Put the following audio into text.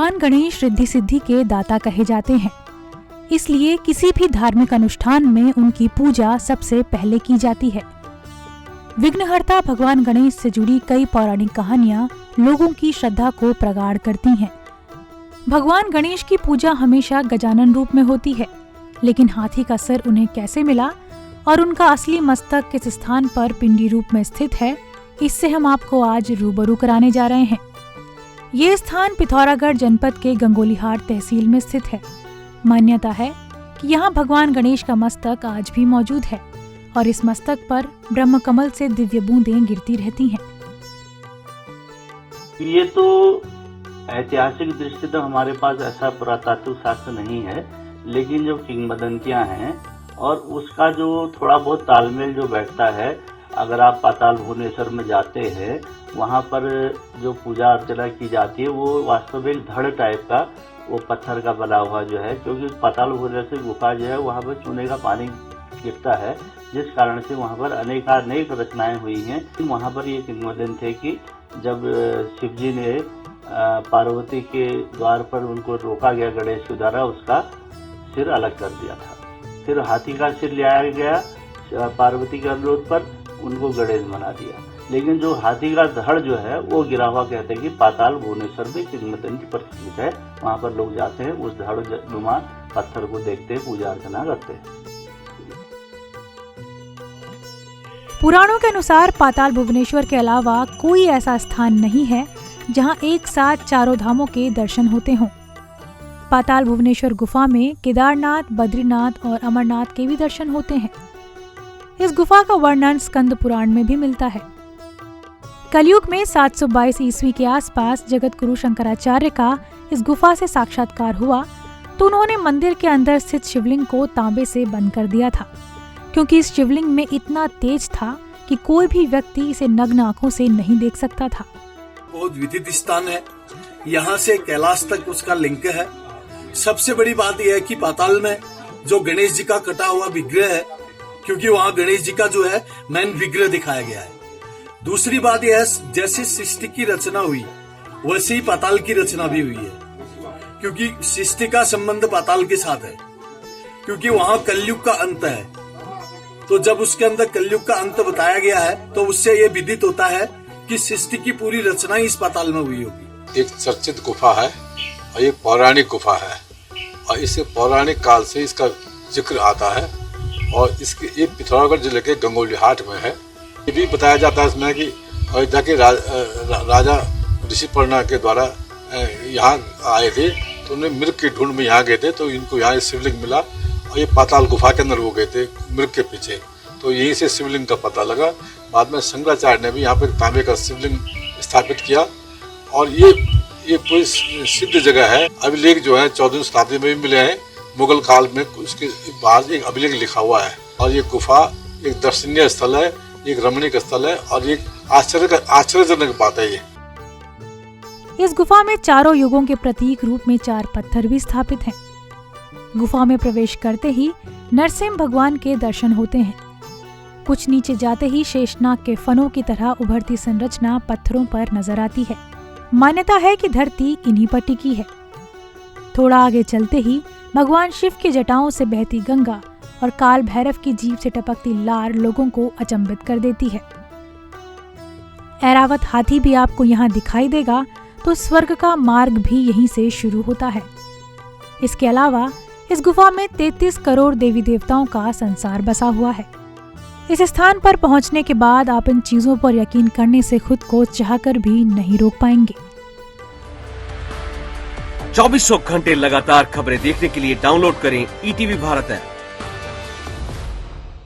भगवान गणेश रिद्धि सिद्धि के दाता कहे जाते हैं, इसलिए किसी भी धार्मिक अनुष्ठान में उनकी पूजा सबसे पहले की जाती है। विघ्नहर्ता भगवान गणेश से जुड़ी कई पौराणिक कहानियां लोगों की श्रद्धा को प्रगाढ़ करती हैं। भगवान गणेश की पूजा हमेशा गजानन रूप में होती है, लेकिन हाथी का सिर उन्हें कैसे मिला और उनका असली मस्तक किस स्थान पर पिंडी रूप में स्थित है, इससे हम आपको आज रूबरू कराने जा रहे हैं। ये स्थान पिथौरागढ़ जनपद के गंगोलीहाट तहसील में स्थित है। मान्यता है कि यहाँ भगवान गणेश का मस्तक आज भी मौजूद है और इस मस्तक पर ब्रह्म कमल से दिव्य बूंदें गिरती रहती हैं। ये तो ऐतिहासिक दृष्टि तो हमारे पास ऐसा पुरातात्विक शास्त्र नहीं है, लेकिन जो किंवदंतियां हैं और उसका जो थोड़ा बहुत तालमेल जो बैठता है, अगर आप पाताल भुवनेश्वर में जाते हैं, वहाँ पर जो पूजा अर्चना की जाती है वो वास्तव में एक धड़ टाइप का वो पत्थर का बना हुआ जो है, क्योंकि पाताल भुवनेश्वर गुफा जो है वहाँ पर चूने का पानी गिरता है, जिस कारण से वहाँ पर अनेक रचनाएं हुई हैं। वहाँ पर ये किंवदंती है कि जब शिव जी ने पार्वती के द्वार पर उनको रोका गया गणेश के द्वारा, उसका सिर अलग कर दिया था। फिर हाथी का सिर ले आया गया पार्वती के अनुरोध पर, उनको गणेश बना दिया। लेकिन जो हाथी का धड़ जो है वो गिरा हुआ कहते हैं कि पाताल भुवनेश्वर में किंवदंती प्रचलित है। वहाँ पर लोग जाते हैं, उस धड़ नुमा पत्थर को देखते हैं, पूजा अर्चना करते हैं। पुराणों के अनुसार पाताल भुवनेश्वर के अलावा कोई ऐसा स्थान नहीं है जहां एक साथ चारों धामों के दर्शन होते हों। पाताल भुवनेश्वर गुफा में केदारनाथ, बद्रीनाथ और अमरनाथ के भी दर्शन होते हैं। इस गुफा का वर्णन स्कंद पुराण में भी मिलता है। कलयुग में 722 ईस्वी के आसपास जगत गुरु शंकराचार्य का इस गुफा से साक्षात्कार हुआ, तो उन्होंने मंदिर के अंदर स्थित शिवलिंग को तांबे से बंद कर दिया था, क्योंकि इस शिवलिंग में इतना तेज था कि कोई भी व्यक्ति इसे नग्न आंखों से नहीं देख सकता था। बहुत विदित स्थान है, यहाँ से कैलाश तक उसका लिंक है। सबसे बड़ी बात यह है कि पाताल में जो गणेश जी का कटा हुआ विग्रह है, क्योंकि वहाँ गणेश जी का जो है मेन विग्रह दिखाया गया है। दूसरी बात यह है, जैसे सृष्टि की रचना हुई वैसे ही पाताल की रचना भी हुई है, क्योंकि सृष्टि का संबंध पाताल के साथ है, क्योंकि वहाँ कलयुग का अंत है। तो जब उसके अंदर कलयुग का अंत बताया गया है, तो उससे ये विदित होता है कि सृष्टि की पूरी रचना ही इस पाताल में हुई होगी। एक चर्चित गुफा है और ये पौराणिक गुफा है, और इसे पौराणिक काल से इसका जिक्र आता है, और इसके ये पिथौरागढ़ जिले के गंगोलीहाट में है। ये भी बताया जाता है इसमें कि अयोध्या के राजा ऋषिपर्णा के द्वारा यहाँ आए थे, तो उन्हें मृग की ढूंढ में यहाँ गए थे, तो इनको यहाँ शिवलिंग मिला और ये पाताल गुफा के अंदर वो गए थे मृग के पीछे, तो यहीं से शिवलिंग का पता लगा। बाद में शंकराचार्य ने भी यहाँ पर तांबे का शिवलिंग स्थापित किया, और ये पूरी सिद्ध जगह है। अभिलेख जो है 14वीं शताब्दी में भी मिले हैं, मुगल काल में उसके बाद एक अभिलेख लिखा हुआ है। और ये गुफा एक दर्शनीय स्थल है, एक रमणीक स्थल है, और एक आश्चर्यजनक बात है। ये इस गुफा में चारों युगों के प्रतीक रूप में 4 पत्थर भी स्थापित हैं। गुफा में प्रवेश करते ही नरसिंह भगवान के दर्शन होते हैं। कुछ नीचे जाते ही शेषनाग के फनों की तरह उभरती संरचना पत्थरों पर नजर आती है। मान्यता है कि धरती इन्हीं पर टिकी है। थोड़ा आगे चलते ही भगवान शिव की जटाओं से बहती गंगा और काल भैरव की जीभ से टपकती लार लोगों को अचंभित कर देती है। ऐरावत हाथी भी आपको यहाँ दिखाई देगा, तो स्वर्ग का मार्ग भी यहीं से शुरू होता है। इसके अलावा इस गुफा में 33 करोड़ देवी देवताओं का संसार बसा हुआ है। इस स्थान पर पहुंचने के बाद आप इन चीजों पर यकीन करने से खुद को चाहकर भी नहीं रोक पाएंगे। 24 घंटे लगातार खबरें देखने के लिए डाउनलोड करें ईटीवी भारत ऐप।